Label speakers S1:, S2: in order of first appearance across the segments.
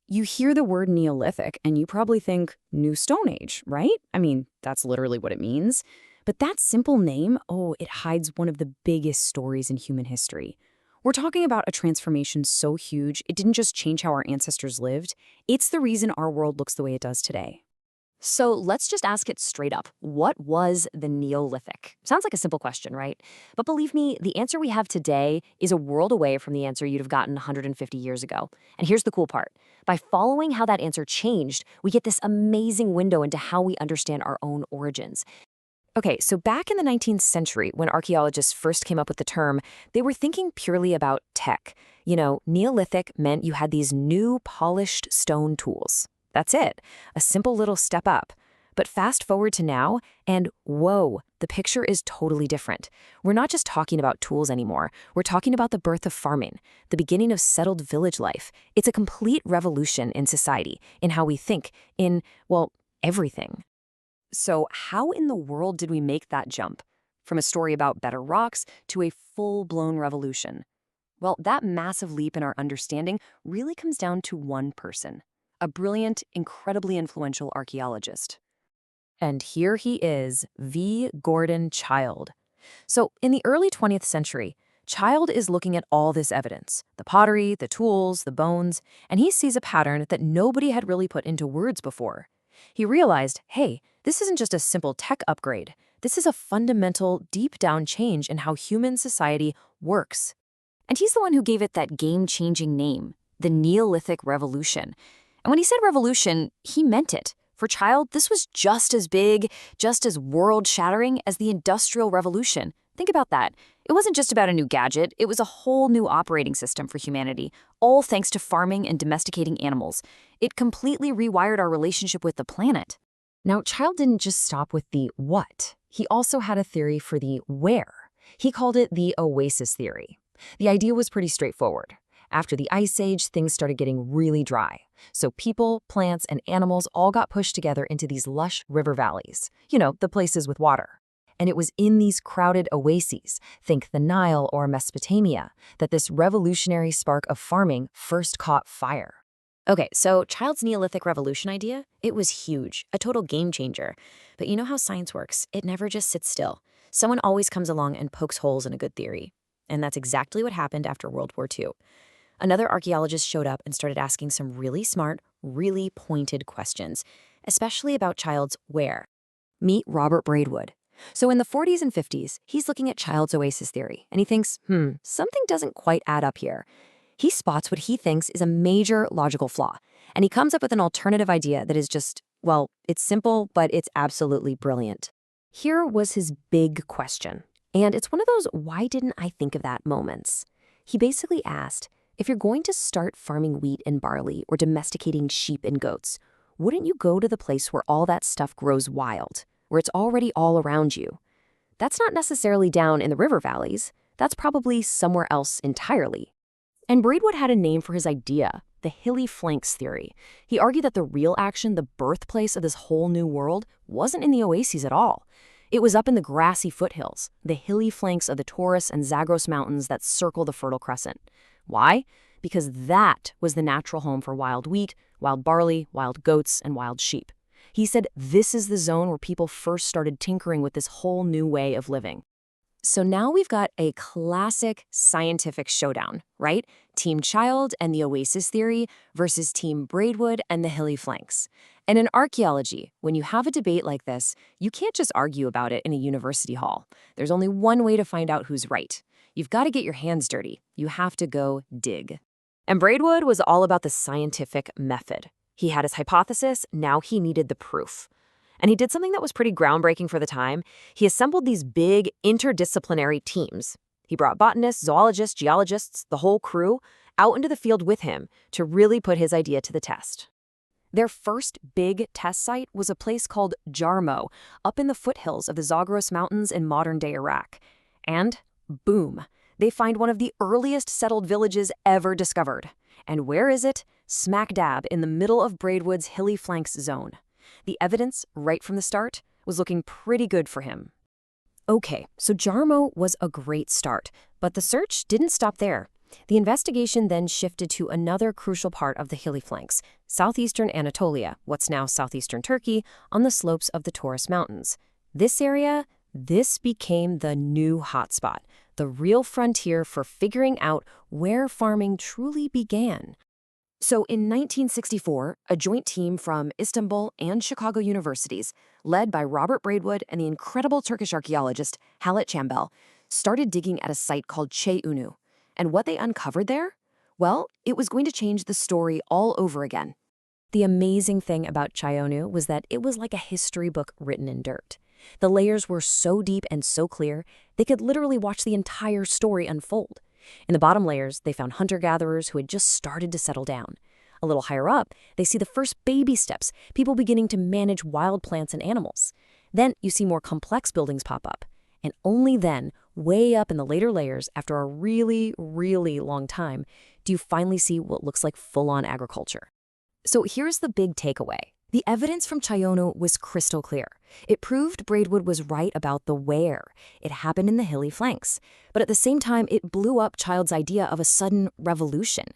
S1: You hear the word Neolithic and you probably think New Stone Age, right? I mean, that's literally what it means. But that simple name, oh, it hides one of the biggest stories in human history. We're talking about a transformation so huge, it didn't just change how our ancestors lived, it's the reason our world looks the way it does today.
S2: So let's just ask it straight up. What was the Neolithic? Sounds like a simple question, right? But believe me, the answer we have today is a world away from the answer you'd have gotten 150 years ago. And here's the cool part. By following how that answer changed, we get this amazing window into how we understand our own origins. Okay, so back in the 19th century, when archaeologists first came up with the term, they were thinking purely about tech. Neolithic meant you had these new polished stone tools. That's it, a simple little step up. But fast forward to now, and whoa, the picture is totally different. We're not just talking about tools anymore. We're talking about the birth of farming, the beginning of settled village life. It's a complete revolution in society, in how we think, in, well, everything. So how in the world did we make that jump? From a story about better rocks to a full-blown revolution? Well, that massive leap in our understanding really comes down to one person, a brilliant, incredibly influential archaeologist. And here he is, V. Gordon Childe. So in the early 20th century, Childe is looking at all this evidence, the pottery, the tools, the bones, and he sees a pattern that nobody had really put into words before. He realized, hey, this isn't just a simple tech upgrade. This is a fundamental, deep-down change in how human society works. And he's the one who gave it that game-changing name, the Neolithic Revolution. And when he said revolution, he meant it. For Childe, this was just as big, just as world-shattering as the Industrial Revolution. Think about that. It wasn't just about a new gadget, it was a whole new operating system for humanity, all thanks to farming and domesticating animals. It completely rewired our relationship with the planet. Now, Childe didn't just stop with the what. He also had a theory for the where. He called it the Oasis theory. The idea was pretty straightforward. After the Ice Age, things started getting really dry. So people, plants, and animals all got pushed together into these lush river valleys. The places with water. And it was in these crowded oases, think the Nile or Mesopotamia, that this revolutionary spark of farming first caught fire. Okay, so Childe's Neolithic revolution idea, it was huge, a total game changer. But you know how science works, it never just sits still. Someone always comes along and pokes holes in a good theory. And that's exactly what happened after World War II. Another archaeologist showed up and started asking some really smart, really pointed questions, especially about Childe's where. Meet Robert Braidwood. So in the 40s and 50s, he's looking at Childe's Oasis theory, and he thinks, something doesn't quite add up here. He spots what he thinks is a major logical flaw, and he comes up with an alternative idea that is just, well, it's simple, but it's absolutely brilliant. Here was his big question, and it's one of those why didn't I think of that moments. He basically asked, if you're going to start farming wheat and barley or domesticating sheep and goats, wouldn't you go to the place where all that stuff grows wild, where it's already all around you? That's not necessarily down in the river valleys. That's probably somewhere else entirely. And Braidwood had a name for his idea, the Hilly flanks theory. He argued that the real action, the birthplace of this whole new world, wasn't in the oases at all. It was up in the grassy foothills, the hilly flanks of the Taurus and Zagros mountains that circle the Fertile Crescent. Why? Because that was the natural home for wild wheat, wild barley, wild goats, and wild sheep. He said this is the zone where people first started tinkering with this whole new way of living. So now we've got a classic scientific showdown, right? Team Childe and the Oasis theory versus Team Braidwood and the Hilly flanks. And in archaeology, when you have a debate like this, you can't just argue about it in a university hall. There's only one way to find out who's right. You've got to get your hands dirty. You have to go dig. And Braidwood was all about the scientific method. He had his hypothesis, now he needed the proof. And he did something that was pretty groundbreaking for the time. He assembled these big interdisciplinary teams. He brought botanists, zoologists, geologists, the whole crew, out into the field with him to really put his idea to the test. Their first big test site was a place called Jarmo, up in the foothills of the Zagros Mountains in modern-day Iraq. And boom, they find one of the earliest settled villages ever discovered. And where is it? Smack dab in the middle of Braidwood's Hilly flanks zone. The evidence, right from the start, was looking pretty good for him. Okay, so Jarmo was a great start, but the search didn't stop there.
S3: The investigation then shifted to another crucial part of the Hilly flanks, southeastern Anatolia, what's now southeastern Turkey, on the slopes of the Taurus Mountains. This became the new hotspot, the real frontier for figuring out where farming truly began.
S2: So in 1964, a joint team from Istanbul and Chicago universities, led by Robert Braidwood and the incredible Turkish archaeologist Halit Çambel, started digging at a site called Çayönü. And what they uncovered there? Well, it was going to change the story all over again.
S3: The amazing thing about Çayönü was that it was like a history book written in dirt. The layers were so deep and so clear, they could literally watch the entire story unfold. In the bottom layers, they found hunter-gatherers who had just started to settle down. A little higher up, they see the first baby steps, people beginning to manage wild plants and animals. Then you see more complex buildings pop up. And only then, way up in the later layers, after a really, really long time, do you finally see what looks like full-on agriculture. So here's the big takeaway. The evidence from Çayönü was crystal clear. It proved Braidwood was right about the where. It happened in the hilly flanks. But at the same time, it blew up Childe's idea of a sudden revolution.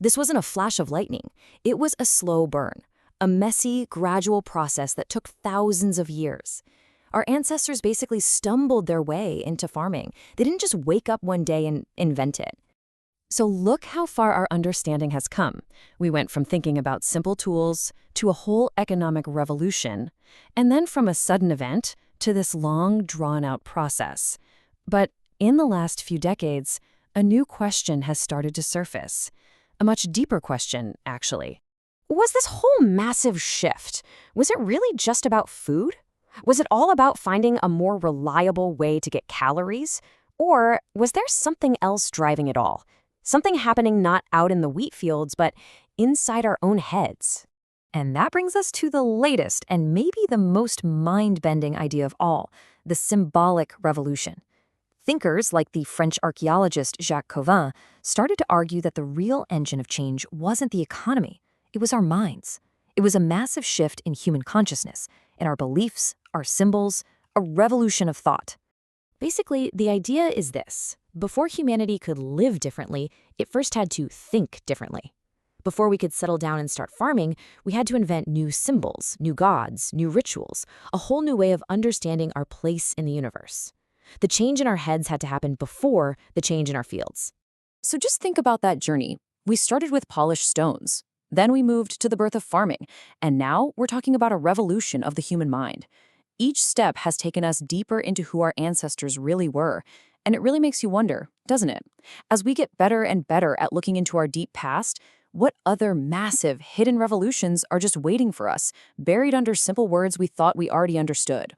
S3: This wasn't a flash of lightning. It was a slow burn, a messy, gradual process that took thousands of years. Our ancestors basically stumbled their way into farming. They didn't just wake up one day and invent it. So look how far our understanding has come. We went from thinking about simple tools to a whole economic revolution, and then from a sudden event to this long, drawn-out process. But in the last few decades, a new question has started to surface. A much deeper question, actually.
S1: Was this whole massive shift, was it really just about food? Was it all about finding a more reliable way to get calories? Or was there something else driving it all? Something happening not out in the wheat fields, but inside our own heads.
S2: And that brings us to the latest and maybe the most mind-bending idea of all, the symbolic revolution. Thinkers like the French archaeologist Jacques Cauvin started to argue that the real engine of change wasn't the economy, it was our minds. It was a massive shift in human consciousness, in our beliefs, our symbols, a revolution of thought.
S1: Basically, the idea is this. Before humanity could live differently, it first had to think differently. Before we could settle down and start farming, we had to invent new symbols, new gods, new rituals, a whole new way of understanding our place in the universe. The change in our heads had to happen before the change in our fields.
S2: So just think about that journey. We started with polished stones. Then we moved to the birth of farming. And now we're talking about a revolution of the human mind. Each step has taken us deeper into who our ancestors really were. And it really makes you wonder, doesn't it? As we get better and better at looking into our deep past, what other massive hidden revolutions are just waiting for us, buried under simple words we thought we already understood?